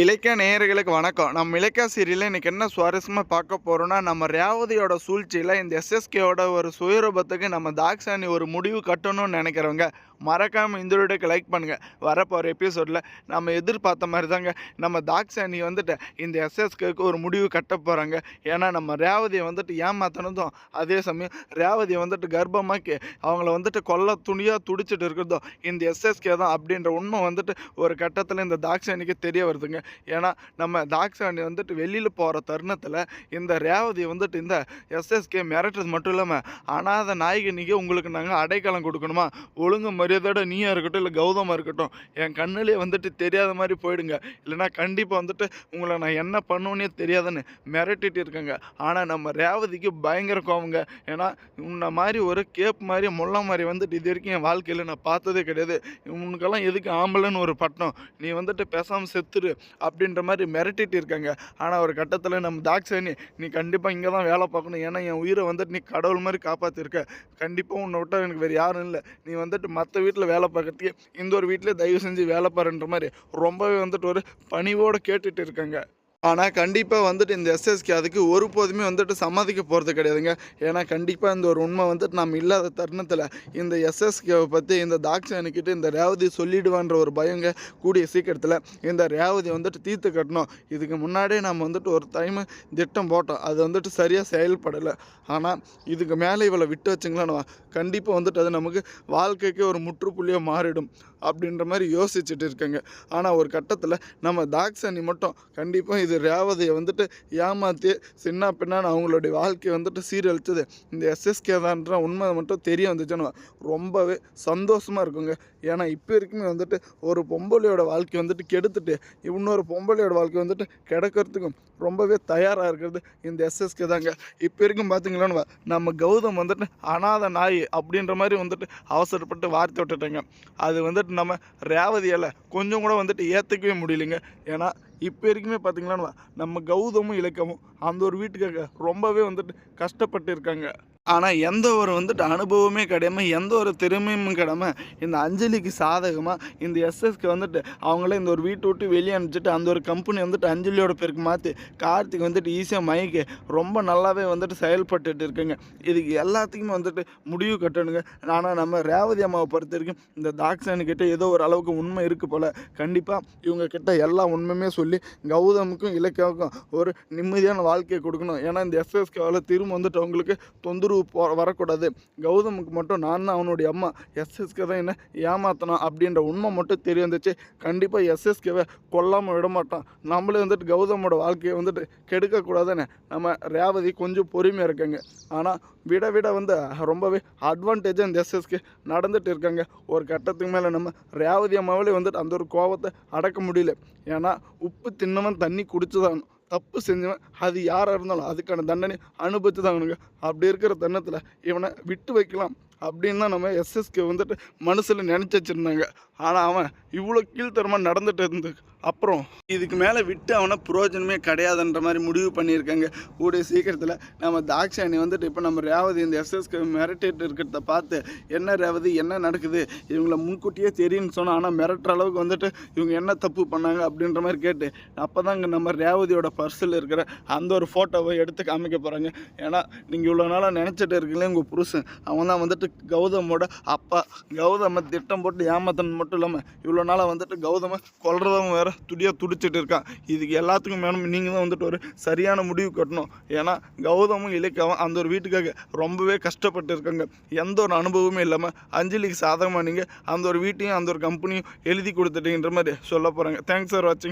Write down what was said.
இலக்கிய நேயர்களுக்கு வணக்கம். நம்ம இலக்கிய சீரியல்ல இன்னைக்கு என்ன சுவாரஸ்யமா பார்க்க போறோம்னா, நம்ம ரேவதியோட சூழ்ச்சியில இந்த எஸ்எஸ்கேவோட ஒரு சுயரூபத்துக்கு நம்ம தாக்ஷாயணி ஒரு முடிவு கட்டணும்னு நினைக்கிறவங்க, மறக்காம இந்த வீடியோக்கு லைக் பண்ணுங்க. வரப்போற எபிசோட்ல நம்ம எதிர்பார்த்த மாதிரி தாங்க நம்ம தாக்ஷாயணி வந்துட்டு இந்த எஸ்எஸ்கேவுக்கு ஒரு முடிவு கட்ட போறாங்க. ஏன்னா நம்ம ரேவதியை வந்துட்டு ஏமாத்தினதும், அதே சமயம் ரேவதியை வந்துட்டு கர்ப்பமாக்கி அவங்கள வந்துட்டு கொல்ல துணியா துடிச்சிட்டு இருக்கிறதும் இந்த எஸ்எஸ்கே தான் அப்படின்ற உண்மை வந்துட்டு ஒரு கட்டத்தில் இந்த தாக்ஷாயணிக்கு தெரிய வருதுங்க. ஏன்னா நம்ம தாக்ஷாயணி வந்துட்டு வெளியில் போகிற தருணத்தில் இந்த ரேவதி வந்துட்டு இந்த எஸ்எஸ்கே மிரட்டுறது மட்டும் இல்லாமல், அனாதை நாயகனிக்கு உங்களுக்கு நாங்கள் அடைக்கலம் கொடுக்கணுமா, ஒழுங்கு மரியாதையோட நீயா இருக்கட்டும் இல்லை கௌதமாக இருக்கட்டும், என் கண்ணிலே வந்துட்டு தெரியாத மாதிரி போயிடுங்க, இல்லைனா கண்டிப்பாக வந்துட்டு உங்களை நான் என்ன பண்ணுவேன்னே தெரியாதுன்னு மிரட்டிட்டு இருக்கேங்க. ஆனால் நம்ம ரேவதிக்கு பயங்கர கோவங்க. ஏன்னா உன்னை மாதிரி ஒரு கேப் மாதிரி முள்ள மாதிரி வந்துட்டு இது வரைக்கும் என் வாழ்க்கையில் நான் பார்த்ததே கிடையாது. உனக்கெல்லாம் எதுக்கு ஆம்பளைன்னு ஒரு பட்டம், நீ வந்துட்டு பேசாமல் செத்துரு அப்படின்ற மாதிரி மிரட்டிட்டு இருக்காங்க. ஆனால் ஒரு கட்டத்தில் நம்ம தாக்ஷாயணி, நீ கண்டிப்பாக இங்கே தான் வேலை பார்க்கணும், ஏன்னா என் உயிரை வந்துட்டு நீ கடவுள் மாதிரி காப்பாற்றிருக்க, கண்டிப்பாக உன்னை விட்டால் எனக்கு வேறு யாரும் இல்லை, நீ வந்துட்டு மற்ற வீட்டில் வேலை பார்க்கறதுக்கு இந்த ஒரு வீட்டிலே தயவு செஞ்சு வேலை பாருன்ற மாதிரி ரொம்பவே வந்துட்டு ஒரு பணிவோடு கேட்டுட்டு இருக்காங்க. ஆனால் கண்டிப்பாக வந்துட்டு இந்த எஸ்எஸ்கே அதுக்கு ஒருபோதுமே வந்துட்டு சம்மதிக்க போகிறது கிடையாதுங்க. ஏன்னா கண்டிப்பாக இந்த ஒரு உண்மை வந்துட்டு நம்ம இல்லாத தருணத்தில் இந்த எஸ்எஸ்கேவை பற்றி இந்த தாக்ஷாயணிக்கிட்ட இந்த ரேவதி சொல்லிடுவான்ற ஒரு பயங்க கூடிய சீக்கிரத்தில் இந்த ரேவதி வந்துட்டு தீர்த்து கட்டணும். இதுக்கு முன்னாடியே நம்ம வந்துட்டு ஒரு டைமு திட்டம் போட்டோம், அது வந்துட்டு சரியாக செயல்படலை. ஆனால் இதுக்கு மேலே இவளை விட்டு வச்சுங்களான்னு கண்டிப்பாக வந்துட்டு அது நமக்கு வாழ்க்கைக்கு ஒரு முற்றுப்புள்ளியாக மாறிடும் அப்படின்ற மாதிரி யோசிச்சுட்டு இருக்காங்க. ஆனால் ஒரு கட்டத்தில் நம்ம தாக்ஷாயணி மட்டும் கண்டிப்பாக இது ரேவதியை வந்துட்டு ஏமாற்றி சின்ன பின்னான்னு அவங்களுடைய வாழ்க்கையை வந்துட்டு சீரழிச்சது இந்த எஸ்எஸ்கே தான்ற உண்மை மட்டும் தெரிய வந்துச்சுன்னு ரொம்பவே சந்தோஷமாக இருக்குங்க. ஏன்னா இப்போ இருக்குமே வந்துட்டு ஒரு பொம்பளையோட வாழ்க்கை வந்துட்டு கெடுத்துட்டு இன்னொரு பொம்பளையோட வாழ்க்கை வந்துட்டு கிடக்கிறதுக்கும் ரொம்பவே தயாராக இருக்கிறது இந்த எஸ்எஸ்கே தாங்க. இப்போ இருக்கும் பார்த்தீங்களான்னு நம்ம கௌதம் வந்துட்டு அனாதை நாய் அப்படின்ற மாதிரி வந்துட்டு அவசரப்பட்டு வார்த்தை விட்டுட்டாங்க. அது வந்துட்டு நம்ம ரேவதியால் கொஞ்சம் கூட வந்துட்டு ஏற்றுக்கவே முடியலைங்க. ஏன்னா இப்போ வரைக்குமே பார்த்தீங்களான்னு நம்ம கௌதமும் இலக்கியமும் அந்த ஒரு வீட்டுக்காக ரொம்பவே வந்துட்டு கஷ்டப்பட்டு இருக்காங்க. ஆனால் எந்த ஒரு வந்துட்டு அனுபவமே கிடையாமல், எந்த ஒரு திறமையும் கிடையாமல், இந்த அஞ்சலிக்கு சாதகமாக இந்த எஸ்எஸ்க்கு வந்துட்டு அவங்களே இந்த ஒரு வீட்டை விட்டு வெளியே அனுப்பிச்சிட்டு அந்த ஒரு கம்பெனி வந்துட்டு அஞ்சலியோட பேருக்கு மாற்றி கார்த்திக் வந்துட்டு ஈஸியாக மயக்கி ரொம்ப நல்லாவே வந்துட்டு செயல்பட்டுட்டு இருக்குங்க. இதுக்கு எல்லாத்துக்குமே வந்துட்டு முடிவு கட்டணுங்க. ஆனால் நம்ம ரேவதி அம்மாவை பொறுத்த வரைக்கும் இந்த தாக்ஷாயணி கிட்ட ஏதோ ஒரு அளவுக்கு உண்மை இருக்குது போல். கண்டிப்பாக இவங்க கிட்ட எல்லா உண்மையுமே சொல்லி கௌதமுக்கும் இலக்கியாவுக்கும் ஒரு நிம்மதியான வாழ்க்கையை கொடுக்கணும். ஏன்னா இந்த எஸ்எஸ்கேவால் திரும்ப வந்துட்டு அவங்களுக்கு தொந்தரவு வரக்கூடாது. கௌதமுக்கு மட்டும் நான் தான் அவனுடைய அம்மா, எஸ்எஸ்கே தான் என்ன ஏமாத்தணும் அப்படின்ற உண்மை மட்டும் தெரிய வந்துச்சு. கண்டிப்பாக எஸ்எஸ்கேவை கொல்லாமல் விட மாட்டான். நம்மளே வந்துட்டு கௌதமோட வாழ்க்கையை வந்துட்டு கெடுக்கக்கூடாதுன்னு நம்ம ரேவதி கொஞ்சம் பொறுமையாக இருக்காங்க. ஆனால் விட விட வந்து ரொம்பவே அட்வான்டேஜாக இந்த எஸ்எஸ்கே நடந்துட்டு இருக்காங்க. ஒரு கட்டத்துக்கு மேலே நம்ம ரேவதி அம்மாவிலே வந்துட்டு அந்த ஒரு கோபத்தை அடக்க முடியல. ஏன்னா உப்பு தின்னவன் தண்ணி குடிச்சுதான், தப்பு செஞ்சவன் அது யாராக இருந்தாலும் அதுக்கான தண்டனை அனுபவித்து தான் அவனுங்க. அப்படி இருக்கிற தருணத்தில் இவனை விட்டு வைக்கலாம் அப்படின்னு தான் நம்ம எஸ்எஸ்கே வந்துட்டு மனசில் நினச்சி வச்சுருந்தாங்க. ஆனால் அவன் இவ்வளோ கீழ்த்தரமாக நடந்துட்டு இருந்து அப்புறம் இதுக்கு மேலே விட்டு அவனை பிரயோஜனமே கிடையாதுன்ற மாதிரி முடிவு பண்ணியிருக்காங்க. கூடிய சீக்கிரத்தில் நம்ம தாக்ஷாயணி வந்துட்டு இப்போ நம்ம ரேவதி இந்த எஸ்எஸ்கே மிரட்டிட்டு இருக்கிறத பார்த்து, என்ன ரேவதி என்ன நடக்குது, இவங்கள முன்கூட்டியே தெரியும்னு சொன்னால் ஆனால் மிரட்டுற அளவுக்கு வந்துட்டு இவங்க என்ன தப்பு பண்ணாங்க அப்படின்ற மாதிரி கேட்டு அப்போ தாங்க நம்ம ரேவதியோட பர்ஸில் இருக்கிற அந்த ஒரு ஃபோட்டோவை எடுத்து காமிக்க போகிறாங்க. ஏன்னா நீங்கள் இவ்வளோ நாளாக நினச்சிட்டு இருக்கீங்களே உங்கள் புருஷன் அவன் தான் வந்துட்டு கௌதமோட அப்பா, கௌதம திட்டம் போட்டு ஏமாத்தன் மட்டும் இல்லாமல் இவ்வளோ நாளாக வந்துட்டு கௌதம கொல்றதவங்க வேறு துடியாக துடிச்சிட்டு இருக்கான். இதுக்கு எல்லாத்துக்கும் மேலும் நீங்கள் தான் வந்துட்டு ஒரு சரியான முடிவு கட்டணும். ஏன்னா கௌதமும் இலக்கியாவும் அந்த ஒரு வீட்டுக்காக ரொம்பவே கஷ்டப்பட்டு இருக்காங்க. எந்த ஒரு அனுபவமே இல்லாமல் அஞ்சலிக்கு சாதகமாக நீங்கள் அந்த ஒரு வீட்டையும் அந்த ஒரு கம்பெனியும் எழுதி கொடுத்துட்டீங்கன்ற மாதிரி சொல்ல போகிறாங்க. தேங்க்ஸ் ஃபார் வாட்சிங்.